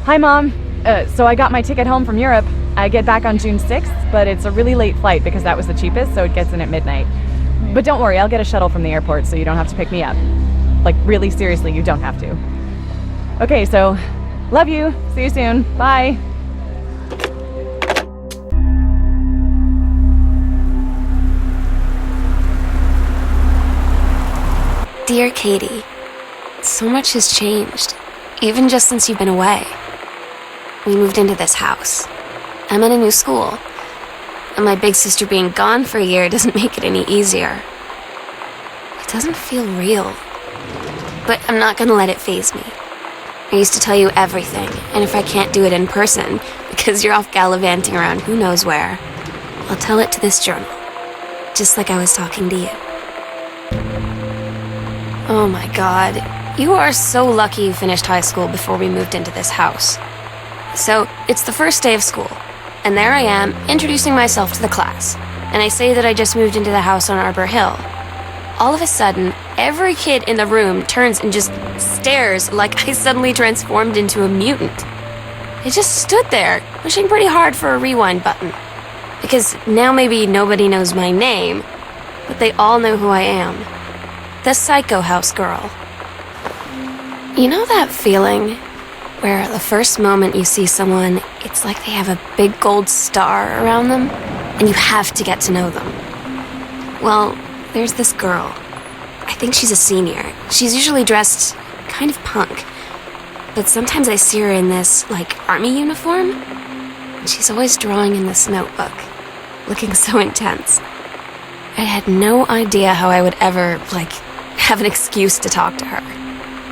Hi, Mom. So I got my ticket home from Europe. I get back on June 6th, but it's a really late flight because that was the cheapest, so it gets in at midnight. But don't worry, I'll get a shuttle from the airport so you don't have to pick me up. Like, really, seriously, you don't have to. Okay, so, love you. See you soon. Bye. Dear Katie, so much has changed, even just since you've been away. We moved into this house. I'm in a new school, and my big sister being gone for a year doesn't make it any easier. It doesn't feel real, but I'm not gonna let it faze me. I used to tell you everything, and if I can't do it in person, because you're off gallivanting around who knows where, I'll tell it to this journal, just like I was talking to you. Oh my God, you are so lucky you finished high school before we moved into this house. So, it's the first day of school, and there I am, introducing myself to the class, and I say that I just moved into the house on Arbor Hill. All of a sudden, every kid in the room turns and just stares like I suddenly transformed into a mutant. I just stood there, wishing pretty hard for a rewind button. Because now maybe nobody knows my name, but they all know who I am. The Psycho House girl. You know that feeling where the first moment you see someone, it's like they have a big gold star around them, and you have to get to know them? Well, there's this girl. I think she's a senior. She's usually dressed kind of punk, but sometimes I see her in this, army uniform, and she's always drawing in this notebook, looking so intense. I had no idea how I would ever, have an excuse to talk to her.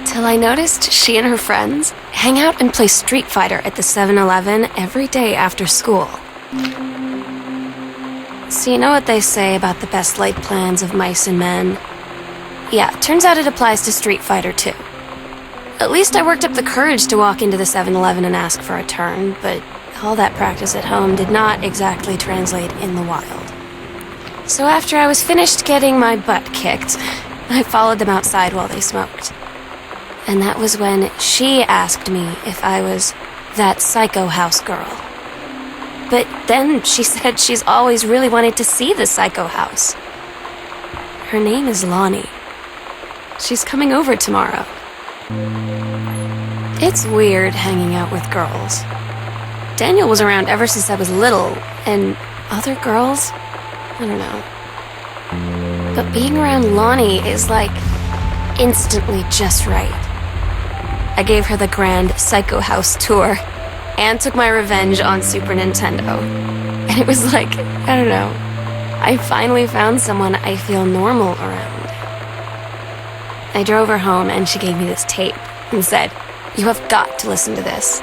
Till I noticed she and her friends hang out and play Street Fighter at the 7-Eleven every day after school. So you know what they say about the best laid plans of mice and men? Yeah, turns out it applies to Street Fighter too. At least I worked up the courage to walk into the 7-Eleven and ask for a turn, but all that practice at home did not exactly translate in the wild. So after I was finished getting my butt kicked, I followed them outside while they smoked. And that was when she asked me if I was that Psycho House girl. But then she said she's always really wanted to see the Psycho House. Her name is Lonnie. She's coming over tomorrow. It's weird hanging out with girls. Daniel was around ever since I was little, and other girls? I don't know. But being around Lonnie is instantly just right. I gave her the grand Psycho House tour and took my revenge on Super Nintendo. And it was I don't know, I finally found someone I feel normal around. I drove her home and she gave me this tape and said, "You have got to listen to this."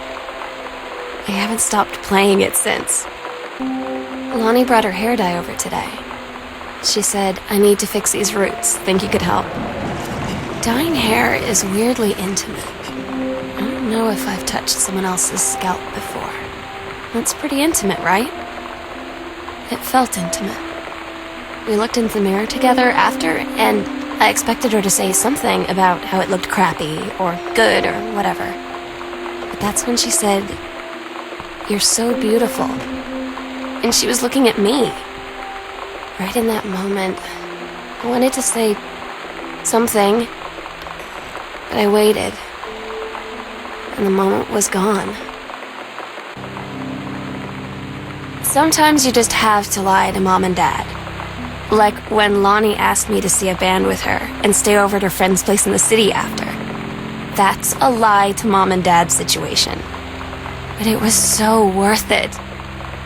I haven't stopped playing it since. Lonnie brought her hair dye over today. She said, "I need to fix these roots. Think you could help?" Dyeing hair is weirdly intimate. I don't know if I've touched someone else's scalp before. That's pretty intimate, right? It felt intimate. We looked into the mirror together after, and I expected her to say something about how it looked crappy or good or whatever. But that's when she said, "You're so beautiful." And she was looking at me. Right in that moment, I wanted to say something, but I waited, and the moment was gone. Sometimes you just have to lie to Mom and Dad. Like when Lonnie asked me to see a band with her and stay over at her friend's place in the city after. That's a lie to Mom and Dad situation. But it was so worth it.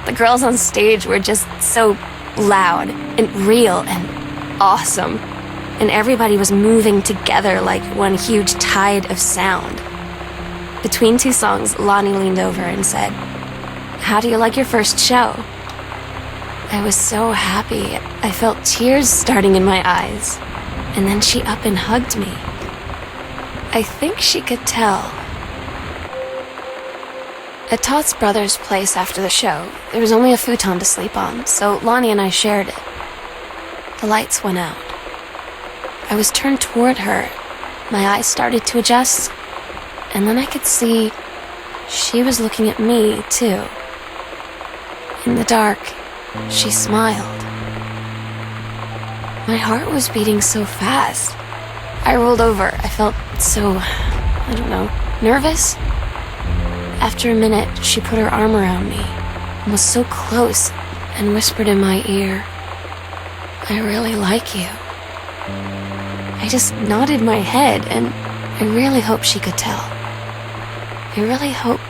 The girls on stage were just so loud and real and awesome. And everybody was moving together like one huge tide of sound. Between two songs, Lonnie leaned over and said, "How do you like your first show?" I was so happy, I felt tears starting in my eyes. And then she up and hugged me. I think she could tell. At Todd's brother's place after the show, there was only a futon to sleep on, so Lonnie and I shared it. The lights went out. I was turned toward her. My eyes started to adjust, and then I could see she was looking at me, too. In the dark, she smiled. My heart was beating so fast. I rolled over. I felt so, I don't know, nervous. After a minute, she put her arm around me and was so close and whispered in my ear, "I really like you." I just nodded my head, and I really hope she could tell. I really hope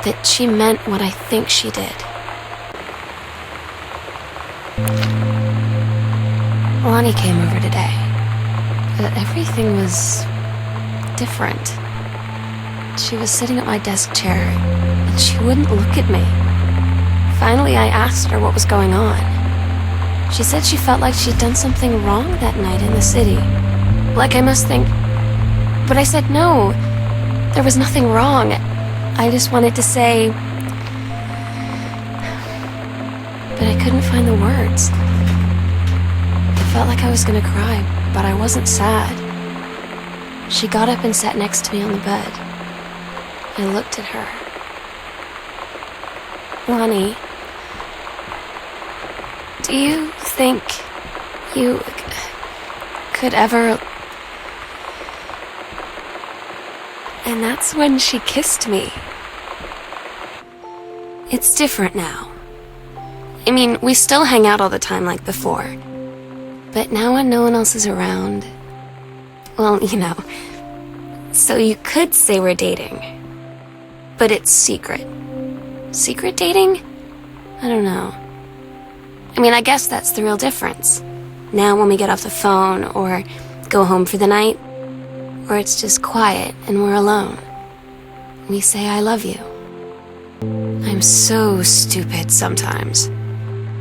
that she meant what I think she did. Lonnie came over today, but everything was different. She was sitting at my desk chair, and she wouldn't look at me. Finally, I asked her what was going on. She said she felt like she'd done something wrong that night in the city. Like I must think. But I said no, there was nothing wrong. I just wanted to say... But I couldn't find the words. I felt like I was gonna cry, but I wasn't sad. She got up and sat next to me on the bed. I looked at her. "Lonnie, do you think you could ever..." And that's when she kissed me. It's different now. I mean, we still hang out all the time like before. But now when no one else is around, well, you know, so you could say we're dating. But it's secret. Secret dating? I don't know. I mean, I guess that's the real difference. Now when we get off the phone or go home for the night, or it's just quiet and we're alone, we say I love you. I'm so stupid sometimes.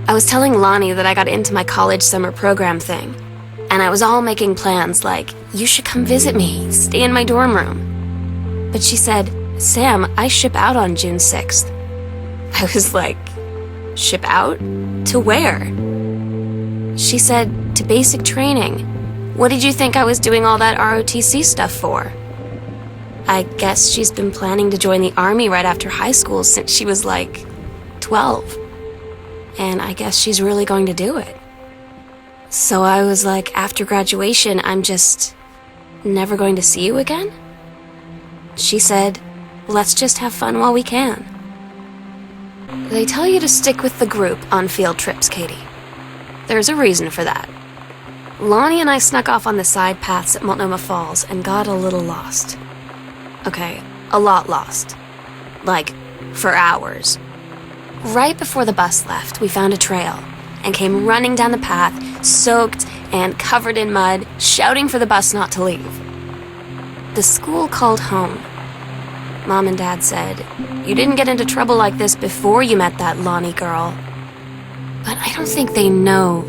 I was telling Lonnie that I got into my college summer program thing, and I was all making plans like, you should come visit me, stay in my dorm room. But she said, "Sam, I ship out on June 6th. I was like, ship out? To where? She said, to basic training. What did you think I was doing all that ROTC stuff for? I guess she's been planning to join the Army right after high school since she was like 12. And I guess she's really going to do it. So I was like, after graduation, I'm just never going to see you again? She said, let's just have fun while we can. They tell you to stick with the group on field trips, Katie. There's a reason for that. Lonnie and I snuck off on the side paths at Multnomah Falls and got a little lost. Okay, a lot lost. Like, for hours. Right before the bus left, we found a trail and came running down the path, soaked and covered in mud, shouting for the bus not to leave. The school called home. Mom and Dad said, you didn't get into trouble like this before you met that Lonnie girl. But I don't think they know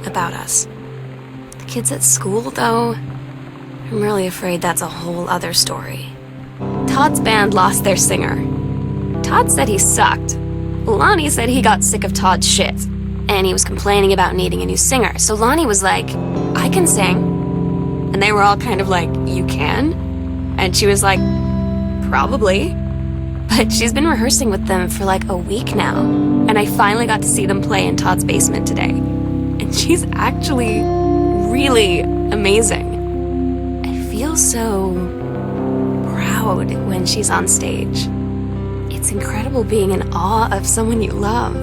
about us. The kids at school, though, I'm really afraid that's a whole other story. Todd's band lost their singer. Todd said he sucked. Lonnie said he got sick of Todd's shit, and he was complaining about needing a new singer. So Lonnie was like, I can sing. And they were all kind of like, you can? And she was like, probably. But she's been rehearsing with them for like a week now, and I finally got to see them play in Todd's basement today. And she's actually really amazing. I feel so proud when she's on stage. It's incredible being in awe of someone you love.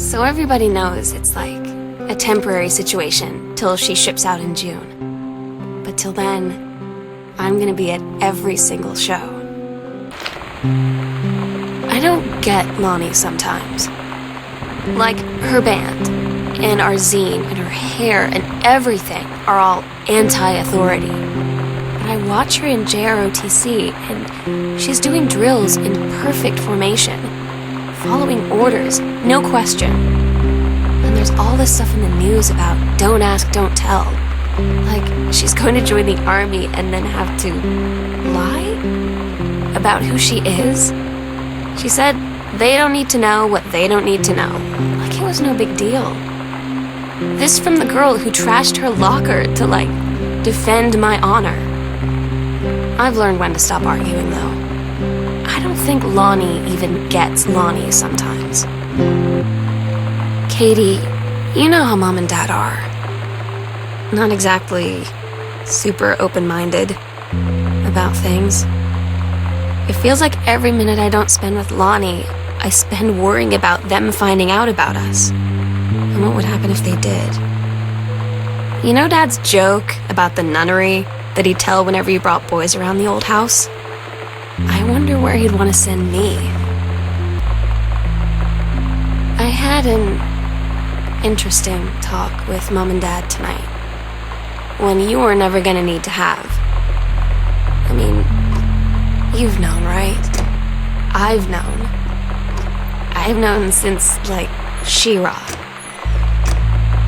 So everybody knows it's like a temporary situation till she ships out in June. But till then, I'm gonna be at every single show. I don't get Lonnie sometimes. Like, her band, and our zine, and her hair, and everything are all anti-authority. But I watch her in JROTC, and she's doing drills in perfect formation, following orders, no question. And there's all this stuff in the news about don't ask, don't tell. Like, she's going to join the Army and then have to lie about who she is. She said they don't need to know what they don't need to know. Like it was no big deal. This from the girl who trashed her locker to, like, defend my honor. I've learned when to stop arguing, though. I don't think Lonnie even gets Lonnie sometimes. Katie, you know how Mom and Dad are. Not exactly super open-minded about things. It feels like every minute I don't spend with Lonnie, I spend worrying about them finding out about us. And what would happen if they did? You know Dad's joke about the nunnery that he'd tell whenever he brought boys around the old house? I wonder where he'd want to send me. I had an interesting talk with Mom and Dad tonight. One you were never gonna need to have. I mean, you've known, right? I've known. I've known since, like, She-Ra.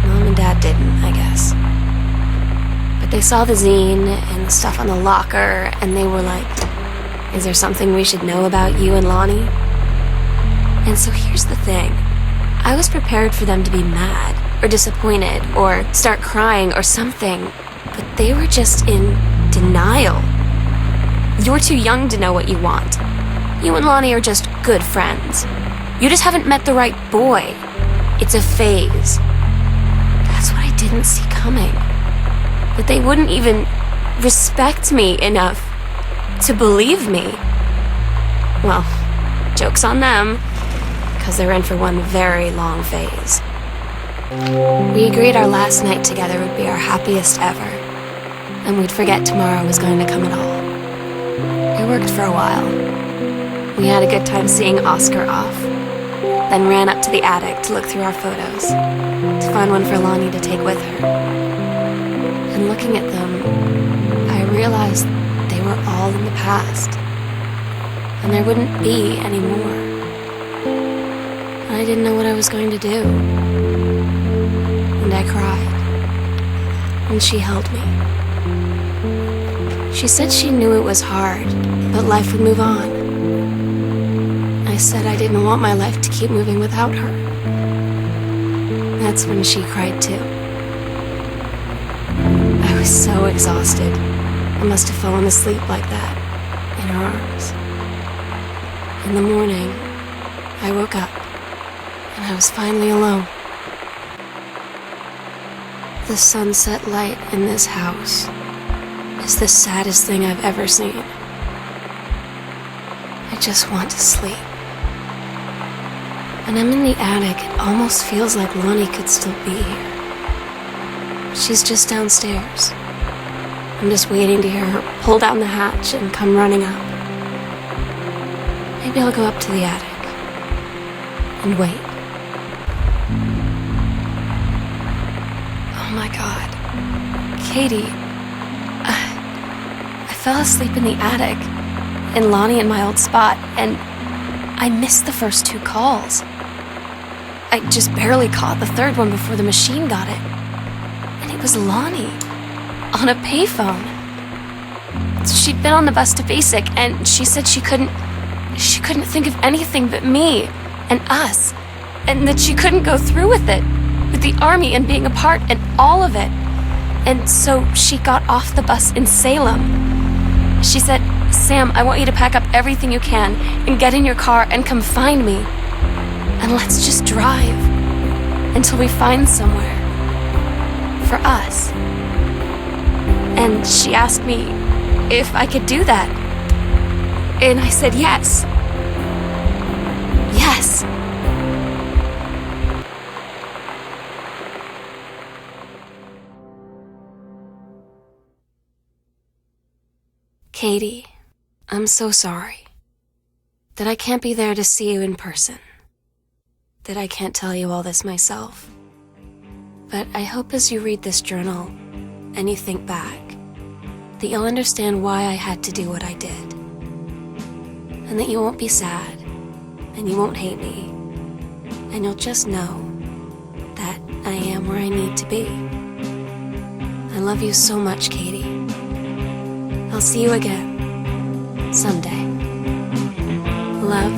Mom and Dad didn't, I guess. But they saw the zine and the stuff on the locker, and they were like, is there something we should know about you and Lonnie? And so here's the thing. I was prepared for them to be mad, or disappointed, or start crying, or something. But they were just in denial. You're too young to know what you want. You and Lonnie are just good friends. You just haven't met the right boy. It's a phase. That's what I didn't see coming. That they wouldn't even respect me enough to believe me. Well, joke's on them, because they're in for one very long phase. We agreed our last night together would be our happiest ever, and we'd forget tomorrow was going to come at all. It worked for a while. We had a good time seeing Oscar off, then ran up to the attic to look through our photos, to find one for Lonnie to take with her. And looking at them, I realized they were all in the past, and there wouldn't be any more. And I didn't know what I was going to do. And I cried, and she held me. She said she knew it was hard, but life would move on. I said I didn't want my life to keep moving without her. That's when she cried too. I was so exhausted. I must have fallen asleep like that, in her arms. In the morning, I woke up, and I was finally alone. The sunset light in this house is the saddest thing I've ever seen. I just want to sleep. When I'm in the attic, it almost feels like Lonnie could still be here. She's just downstairs. I'm just waiting to hear her pull down the hatch and come running up. Maybe I'll go up to the attic and wait. Oh my God. Katie, I fell asleep in the attic, in Lonnie in my old spot, and I missed the first 2 calls. I just barely caught the third one before the machine got it. And it was Lonnie, on a payphone. She'd been on the bus to Basic, and she said she couldn't think of anything but me and us, and that she couldn't go through with it, with the Army and being apart and all of it. And so she got off the bus in Salem. She said, Sam, I want you to pack up everything you can and get in your car and come find me. And let's just drive until we find somewhere for us. And she asked me if I could do that. And I said yes. Yes. Katie, I'm so sorry that I can't be there to see you in person, that I can't tell you all this myself. But I hope as you read this journal and you think back, that you'll understand why I had to do what I did. And that you won't be sad, and you won't hate me, and you'll just know that I am where I need to be. I love you so much, Katie. I'll see you again someday. Love,